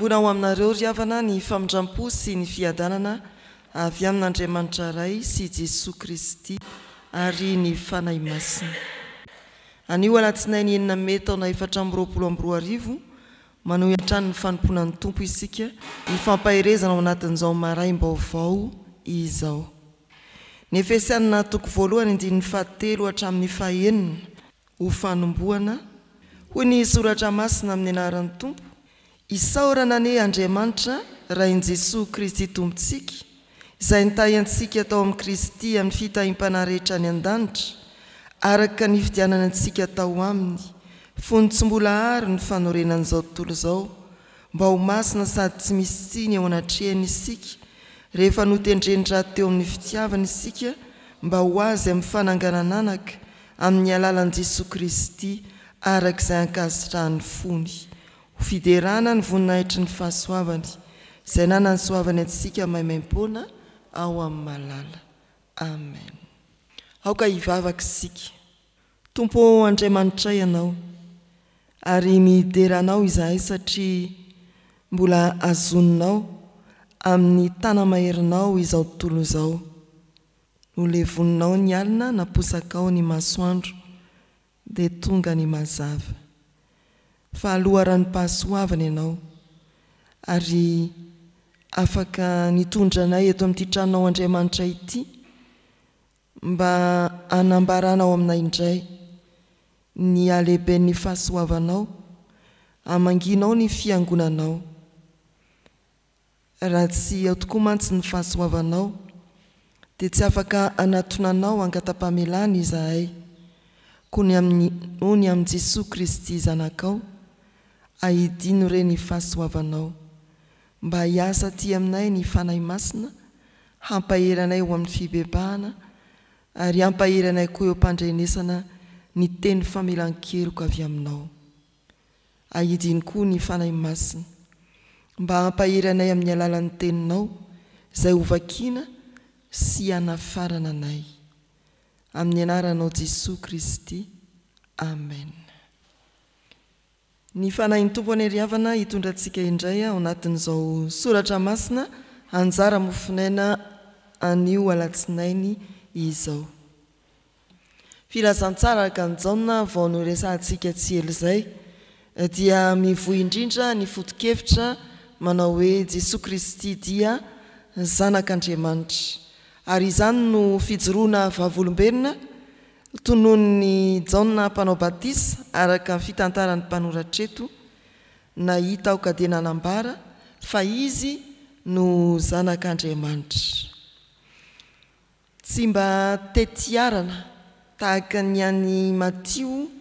Manaimboana ho aminareo ry havana ny famindrampo sy ny fiadanana avy amin'Andriamanitra ray sy Jesosy Kristy ary ny fanahy masina. Anio alatsinainy enina May taona 2024 manao hiantrano ny fanompoana ny tompo isika ny fampaherezana ao anatin'izao maraim-baovao izao. Ny Efesianina toko voalohany 7 hatramin'ny 9 ho fanomboana hoy ny soratra masina amin'ny anaran'ny tompo. Isaorana ane Andriamanitra rain' Jesosy Kristy tompontsika izay nitahy antsika tao amin'ny Kristy amin'ny fitahim-panahy rehetra ny an-danitra araka ny fidianana antsika tao aminy fony tsy mbola ary ny fanorenan'izao tontolo izao mba ho masina sady tsy misy tsiny ao anatrehany isika rehefa notendrenitra teo amin'ny fitiavana isika mba ho azy amin'ny fananganana anaka amin'ny alalan'i Jesosy Kristy arak'izay ankasitrahany fony fiderana ny voninahitry ny fahasoavany izay nanansoavany antsika maimaim-poana ao amin'ny malala. Amen. Aoka hivavaka isika. Tompo Andriamanitra ianao ary mideranao izahay satria mbola azoninao amin'ny tanamaherinao izao tontolo izao. Nolevoninao ny alina naposakao ny masoandro dia tonga ny mazava. Fa aloharany pahasoavana ianao ary afaka nitondranay eto amin'ity tranonao Andriamanitra ity mba anambaranao aminay indray ny alehiben'ny fahasoavanao amanginao ny fiangonanao raha tsy ao tokoa mantsy ny fahasoavanao dia tsy afaka anatonanao angata-pamelana izahay kony amin'ny Jesosy Kristy zanakao ahidino reny fahasoavanao mba hiasa ty aminay ny fanahy masina hampaheranay ho amin'ny fibebahana ary hampaheranay koa eo am-pandrenesana ny teny famelan-keloka avy aminao. Ahidiny koa ny fanahy masina mba hampaheranay amin'ny alalan'ny teninao izay hovakiana sy hanafarana anay amin'ny anaranao Jesosy Kristy. Amen. Ny fanahin'ny tompo any ry havana hitondra antsika indray ao anatin'izao soratra masina anjara mofinaina anio alatsinainy izao. Filazantsara araka ny jaona vao noresantsika tsy ela izay dia mivohy indrindra ny foto-kevitra manao hoe Jesosy Kristy dia zanak'Andriamanitra ary izany no fijoroana vavolombelona tonohon'ny Jaona mpanao batisa araka ny fitantaran'ny mpanoratra eto nahita aoka dia nanambara fa izy no zanak'Andriamanitra. Tsy mba tetiarana tahaka ny an'ny Matio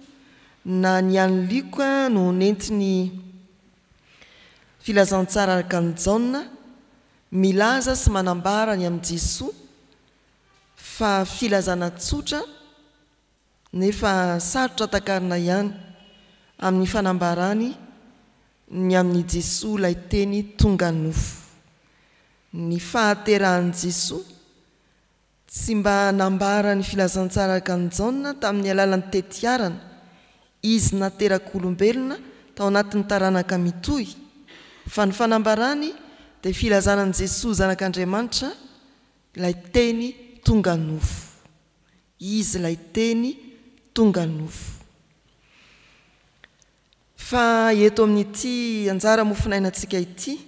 na ny an'ny Lika no nentiny filazantsara araka ny Jaona milaza sy manambara ny amin'i Jesosy fa filazana tsotra nefa sarotra takarina ihany amin'ny fanambarany ny amin'ny Jesosy ilay teny tonga nofo. Ny fahaterahan'i Jesosy tsy mba nambara ny filazantsara araka ny Jaona tamin'ny alalan'ny tetiarana izy naterak'olombelona tao anatin'ny taranaka mitohy fa ny fanambarany dia filazanan'i Jesosy zanak'Andriamanitra ilay teny tonga nofo. Izy ilay teny tonga nofo. Fa eto amin'ity anjara mofinainantsika ity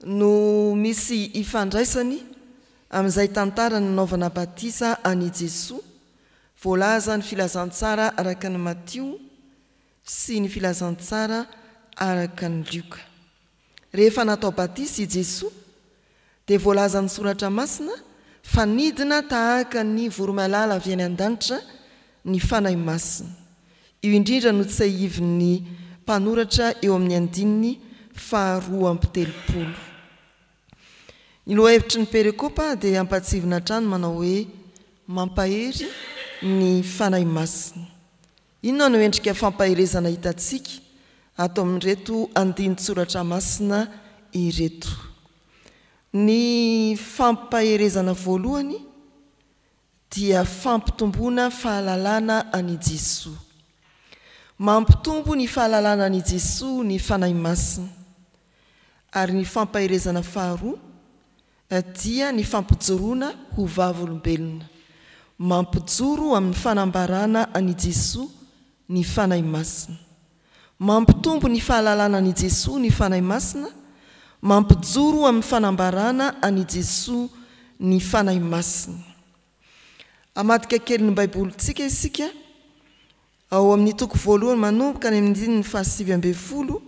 no misy ifandraisany amin'izay tantara ny nanaovana batisa any Jesosy voalaza ny filazantsara araka ny Matio sy ny filazantsara araka ny Lika. Rehefa natao batisa i Jesosy dia voalaza ny soratra masina fa nidina tahaka ny voromailala avy any an-danitra ny fanahy masina. Io indrindra no tsy hivon'ny mpanoratra eo amin'ny 2:7. Ny lohahevitry ny perikopa dia ampatsivina trano manao hoe mampahery ny fanahy masina. Inona no endrika fampaherezana hitantsika ato amin'ireto andinin-tsoratra masina ireto. Ny fampaherezana voalohany dia fampitomboana fahalalana ani Jesosy. Mampitombo ny fahalalana ani Jesosy ny fanahy masina. ary ny fampahirezana faharoa dia ny fampijoroana ho vavolombelona, mampijoro amin'ny fanambarana ani Jesoa ny fanahy masina, mampitombo ny fahalalana ani Jesoa ny fanahy masina, mampijoro amin'ny fanambarana ani Jesoa ny fanahy masina. Amadika kely ny baibolontsika isika ao amin'ny toko voalohany manomboka ny amin'ny 7:20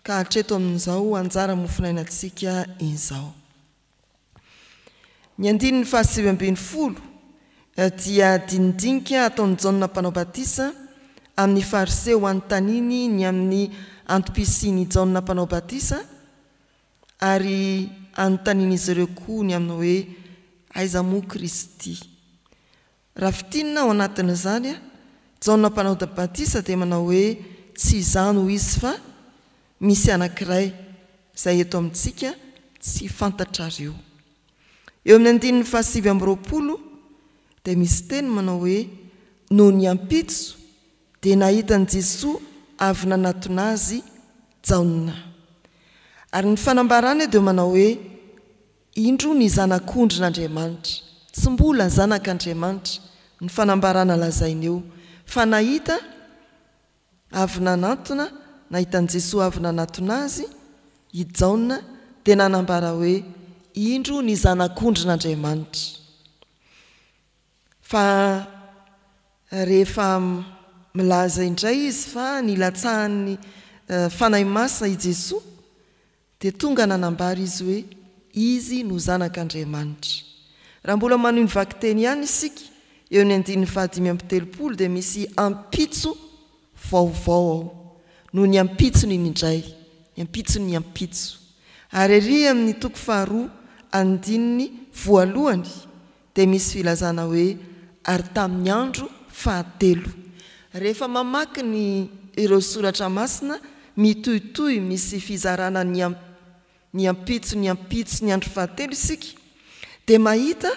ka hatreto amin'izao anjara mofinainantsika izao. Ny 7:20 dia dinidinika ataon'ny Jaona mpanao batisa amin'ny fariseo antaniny ny amin'ny antopisiany Jaona mpanao batisa ary antaniny izy ireo koa ny amin'ny hoe aiza moa Kristy. Raha fitinina ao anatin'izany Jaona mpanao batisa dia manao hoe tsy izany ho izy fa misy anankiray izay eto amintsika tsy fantatrareo. Eo amin'ny 7:20 dia misy teny manao hoe noho ny ampitso dia nahitan'i Jesoa avy nanatona azy Jaona. Ary ny fanambarana dia manao hoe indro ny zanak'ondrin'Andriamanitra, tsy mbola zanak'Andriamanitra ny fanambarana lazainy eo, fa nahita avy nanatona, nahitan'i Jesoa avy nanatona azy i Jaona dia nanambara hoe indro ny zanak'ondrin'Andriamanitra. Fa rehefa milaza indray izy fa nilatsahan'ny fanahy masina i Jesoa dia tonga nanambara izy hoe izy no zanak'Andriamanitra. Raha mbola manohy ny vaky-teny ihany isika eo ny 5:30 dia misy ampitso vaovao ao, no ny ampitso ny indray, ny ampitso ny ampitso. Ary ery amin'ny toko 2:1 dia misy filazana hoe ary tamin'ny andro 7. Rehefa mamaky ireo soratra masina mitohitohy misy fizarana ny ampitso ny andro 7 isika dia mahita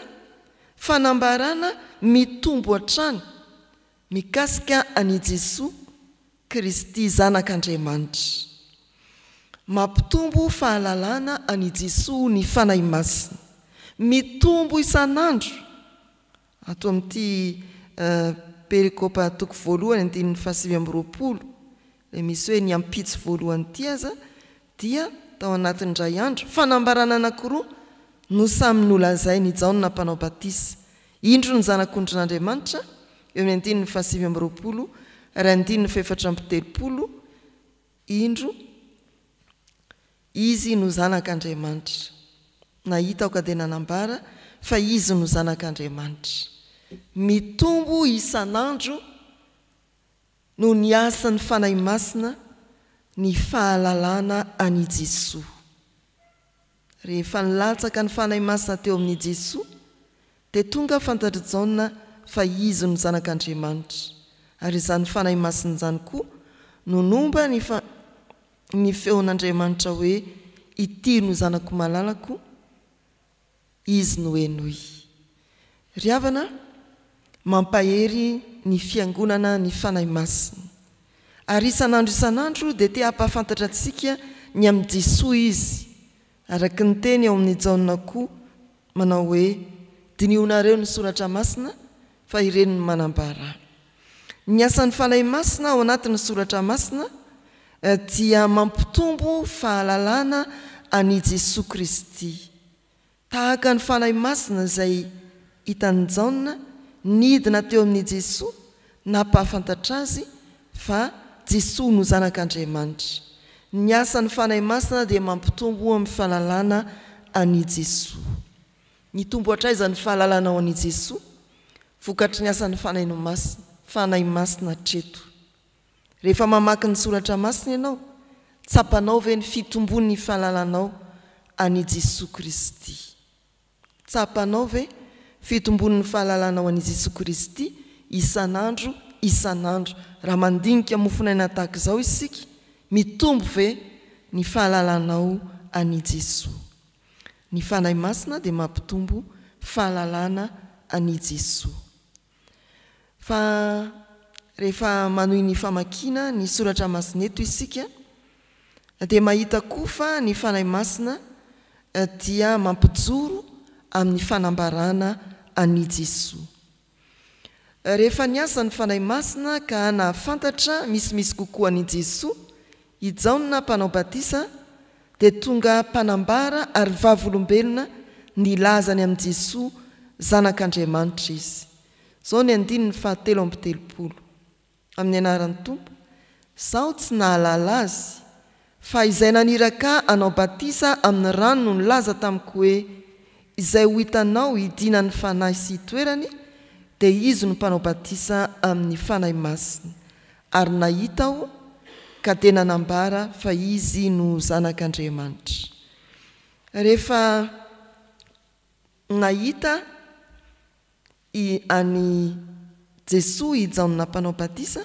fanambarana mitombo hatrany mikasika ani Jesoa Kristy zanak'Andriamanitra, mampitombo fahalalana ani Jesoa ny fanahy masina, mitombo isan'andro. Ato amin'ity perikopa toko voalohany 7:20 dia misy hoe ny ampitso voalohany ity aza dia tao anatin'indray andro fanambarana anankiroa no samy nolazainy Jaona mpanao batisa, indro ny zanak'ondrin'Andriamanitra eo amin'ny 7:20 ary 7:30 indro izy no zanak'Andriamanitra. Nahita aoka dia nanambara fa izy no zanak'Andriamanitra, mitombo isan'andro no ny asan'ny fanahy masina ny fahalalana ani Jesoa. Rehefa nilatsaka ny fanahy masina teo amin'ny Jesoa dia tonga fantatry Jaona fa izy no zanak'Andriamanitra, ary izany fanahy masina izany koa no nomba ny feon'Andriamanitra hoe ity no zanako malalako, izy no henoy. Ry havana, mampahery ny fiangonana ny fanahy masina, ary isan'andro dia te hampafantatra antsika ny amin'ny Jesoa izy, araka ny teny ao amin'ny Jaona koa manao hoe dinionareo ny soratra masina fa ireny ny manambara. Ny asan'ny fanahy masina ao anatin'ny soratra masina dia mampitombo fahalalana ani Jesoa Kristy, tahaka ny fanahy masina izay hitan'ny Jaona nidina teo amin'ny Jesoa nampahafantatra azy fa Jesoa no zanak'Andriamanitra. Ny asan'ny fanahy masina dia mampitombo amin'ny fahalalana ani Jesoa. Ny tombo hatraiza ny fahalalana ao ani Jesoa? Vokatry ny asan'ny fanahy masina treto. Rehefa mamaky ny soratra masina ianao, tsapanao ve ny fitombon'ny fahalalanao ani Jesoa Kristy? Tsapanao ve fitombon'ny fahalalanao ani Jesoa Kristy isan'andro? Raha mandinika mofinaina tahaka izao isika, mitombo ve ny fahalalanao ani Jesoa? Ny fanahy masina dia mampitombo fahalalana ani Jesoa. Fa rehefa manohy ny famakiana ny soratra masina eto isika dia mahita koa fa ny fanahy masina dia mampijoro amin'ny fanambarana any Jesosy. Rehefa niasa ny fanahy masina ka nahafantatra misimisy kokoa any Jesosy, i Jaona mpanao batisa dia tonga mpanambara ary vavolombelona nilazany amin'ny Jesosy zanak'Andriamanitra izy. Zao ny 7:30 amin'ny anaran'ny Tompo. Sao tsy nahalala azy fa izay naniraka anao batisa amin'ny rano no nilaza tamiko hoe izay ho hitanao hidina ny fanahy sy toerany dia izy no mpanao batisa amin'ny fanahy masina, ary nahita aho ka dia nanambara fa izy no zanak'Andriamanitra. Rehefa nahita any Jesosy i Jaona mpanao batisa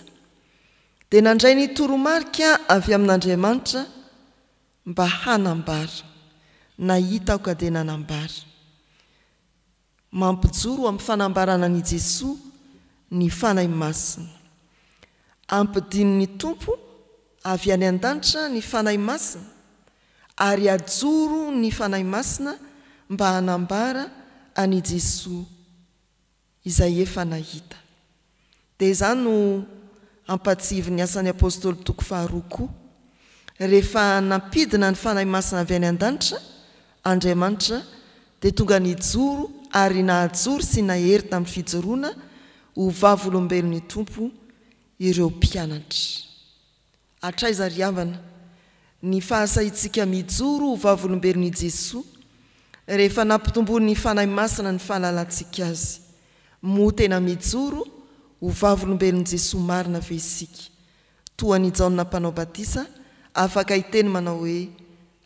dia nandray ny toromarika avy amin'Andriamanitra mba hanambara. Nahita aho ka dia nanambara. Mampijoro amin'ny fanambarana ny Jesosy ny fanahy masina. Ampidino ny Tompo avy any an-danitra ny fanahy masina, ary ajoro ny fanahy masina mba hanambara any Jesosy izay efa nahita. Dia izany no ampatsivy ny asan'ny apôstôly toko 2 rehefa nampidina ny fanahy masina avy any an-danitra Andriamanitra dia tonga nijoro ary nahajoro sy nahery tamin'ny fijoroana ho vavolombelon'ny Tompo ireo mpianatra. Hatraiza ry havana ny fahasahintsika mijoro ho vavolombelon'i Jesosy rehefa nampitombony fanahy masina ny fahalalantsika azy. Mo tena mijoro ho vavolombelon'i Jesosy marina ve isika? Toa ny Jaona mpanao batisa afaka hiteny manao hoe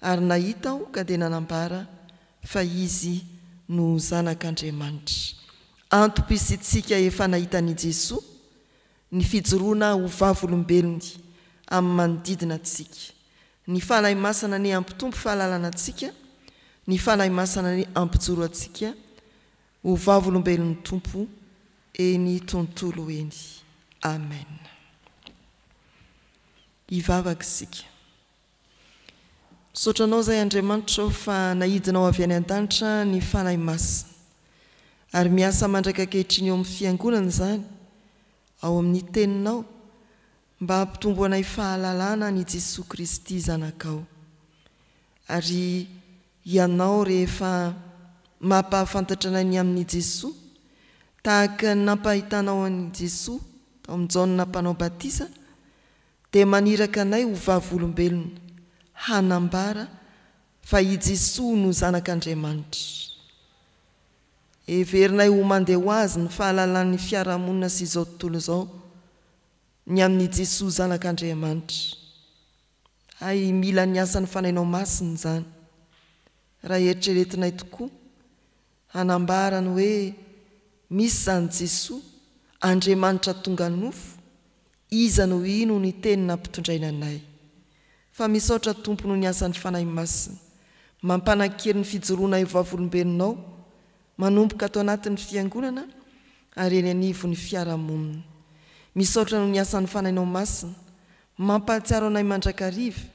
ary nahita aho ka dia nanambara fa izy no zanak'Andriamanitra. Antom-pisitsika efa nahita ny Jesosy ny fijoroana ho vavolombelony amin'ny manodidina antsika. Ny fanahy masina ny ampitombo fahalalana antsika, ny fanahy masina ny ampijoro antsika ho vavolombelon'ny Tompo eny tontolo eny. Amen. Hivavaka isika. Misaotranao izay Andriamanitra fa nahidinao avy any an-danitra ny fanahy masina, ary miasa mandraka ankehitriny eo amin'ny fiangonana izany, ao amin'ny teninao, mba hampitombo anay fahalalana ny Jesosy Kristy zanakao. Ary ianao rehefa mampahafantatra anay ny amin'ny Jesosy, tahaka ny nampahitanao an'i Jesosy tao amin'ny Jaona mpanao batisa, dia maniraka anay ho vavolombelona hanambara fa i Jesosy no zanak'Andriamanitra. Everinay ho mandeha ho azy ny fahalalan'ny fiarahamonina sy izao tontolo izao ny amin'ny Jesosy zanak'Andriamanitra. Ay mila ny asan'ny fanahinao masina izany. Raha eritreretinay tokoa hanambarany hoe misy zany Jesosy Andriamanitra tonga nofo, iza no ino ny teny nampitondraina anay. Fa misaotra Tompo no ny asan'ny fanahy masina, mampanankely ny fijoroana eo vavolombelonao, manomboka ato anatin'ny fiangonana ary eny anivon'ny fiarahamonina. Misaotra no ny asan'ny fanahinao masina, mampahatsiaro anay mandrakariva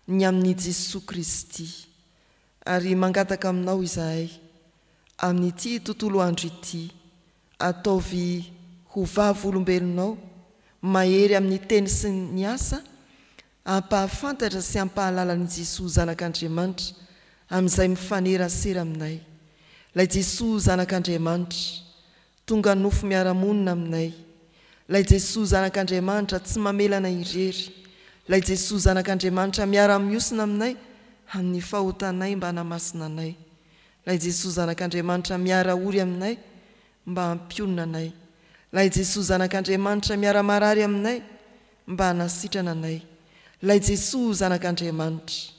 ny amin'ny Jesosy Kristy, ary mangataka aminao izahay amin'ity tontolo andro ity, ataovy ho vavolombelonao mahery amin'ny teny sy ny asa, ampahafantatra sy ampahalala ny Jesosy zanak'Andriamanitra amin'izay mifanerasera aminay. Lay Jesosy zanak'Andriamanitra tonga nofo miaramonina aminay. Lay Jesosy zanak'Andriamanitra tsy mamelana irery. Lay Jesosy zanak'Andriamanitra miara-miosina aminay amin'ny fahotanay mba hanamasina anay. Lay Jesosy zanak'Andriamanitra miara-ory aminay mba hampionona anay. Lay Jesosy zanak'Andriamanitra miara-marary aminay mba hanasitrana anay. Lay Jesosy zanak'Andriamanitra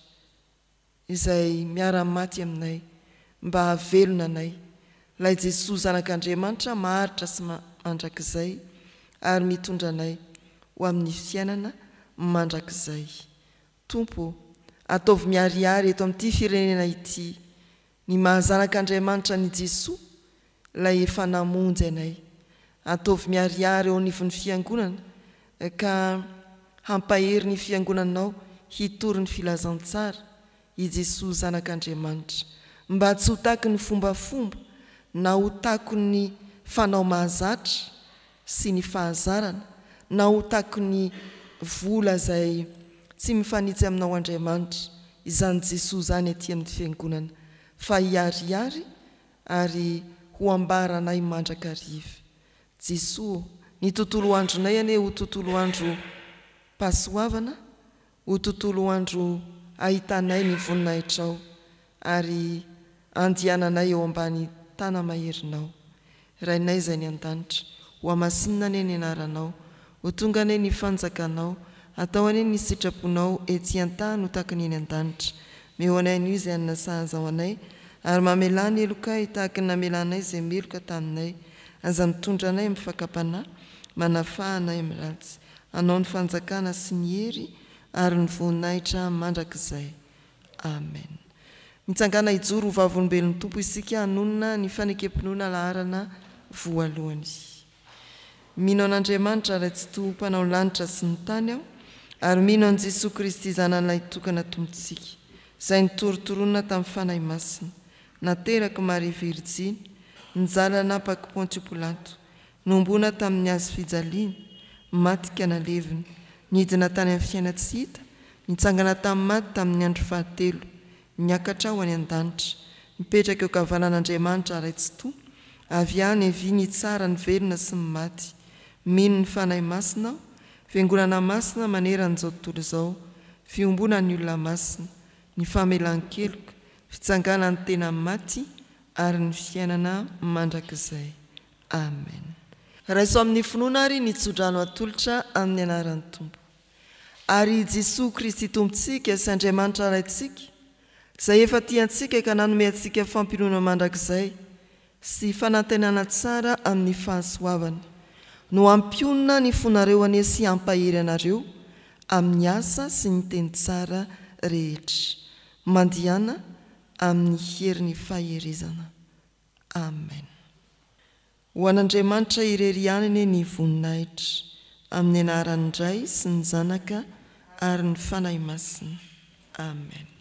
izay miara-maty aminay mba havelona anay. Lay Jesosy zanak'Andriamanitra maharitra sy mandrakizay ary mitondra anay ho amin'ny fiainana mandrakizay. Tompo, ataovy miarihary eto amin'ity firenena ity ny mahazanak'Andriamanitra ny Jesosy lay efa namonjy anay. Ataovy miarihary eo anivon'ny fiangonana ka hampahery ny fiangonanao hitory ny filazantsara i Jesosy zanak'Andriamanitra, mba tsy ho taky ny fombafomba na ho taky ny fanao mahazatra sy ny fahazarana, na ho taky ny vola izay tsy mifanitsy aminao Andriamanitra, izany Jesosy zany aty amin'ny fiangonana, fa hiariary ary ho ambaranay mandrakariva. Jesosy, ny tontolo andronay ane ho tontolo andro pasoavana, ho tontolo andro ahitanay ny voninahitrao ary andiananay eo ambany tana maherinao. Rainay izay ny an-danitra, ho amasinina ane ny anaranao, ho tonga ane ny fanjakanao, atao ane ny sitraponao etsy an-tany ho taky ny eny an-danitra. Meo anay an'io izay anasahazao anay, ary mamelany elokay tahaky ny namelanay izay meloka taminay, aza mitondra anay amin'ny fakapanahy, manafahanay amin'ny ratsy, anao ny fanjakana sy ny hery ary ny voninahitra mandrakizay. Amen. Mitsangana ijoro ho vavolombelon'ny Tompo isika, hanonona ny fanekempinoana laharana voalohany. Mino an'Andriamanitra ray tsy toa mpanao lanitra sy ny tany aho, ary mino an' Jesosy Kristy zanan'ilay tokana tompontsika, izay nitorotoronina tamin'ny fanahy masina, nateraka Maria Virjiny, nijala napaky Pontio Pilato, nombona tamin'ny hazo fijaliana, matika nalevina, nidina tany amin'ny fiaina tsy hita, nitsangana tamin'ny maty tamin'ny andro fahatelo, niakatra ho any an-danitra, mipetraka eo kavanan'Andriamanitra ray tsy toa, avy any evy ny tsara ny velona sy ny maty. Mino ny fanahy masina aho, fiangonana masina maneran'izao tontolo izao, fiombona ny olona masina, ny famelan-keloka, fitsangana ny tena maty ary ny fiainana mandrakizay. Amen. Raiso amin'ny finoana ary ny tsodrano atolotra amin'ny anaran'ny Tompo. Ary Jesosy Kristy tompontsika sy Andriamanitra raintsika, izay efa tiantsika ka nanome antsika fampinoana mandrakizay sy fanantenana tsara amin'ny fahasoavana, no ampionona ny fonareo ane sy ampahery anareo amin'ny asa sy ny teny tsara rehetra, mandihana amin'ny herin'ny faherezana. Amen. Ho an'Andriamanitra irery ihany ny voninahitra, amin'ny anaran'ny Ray sy ny Zanaka ary ny fanahy masina. Amen.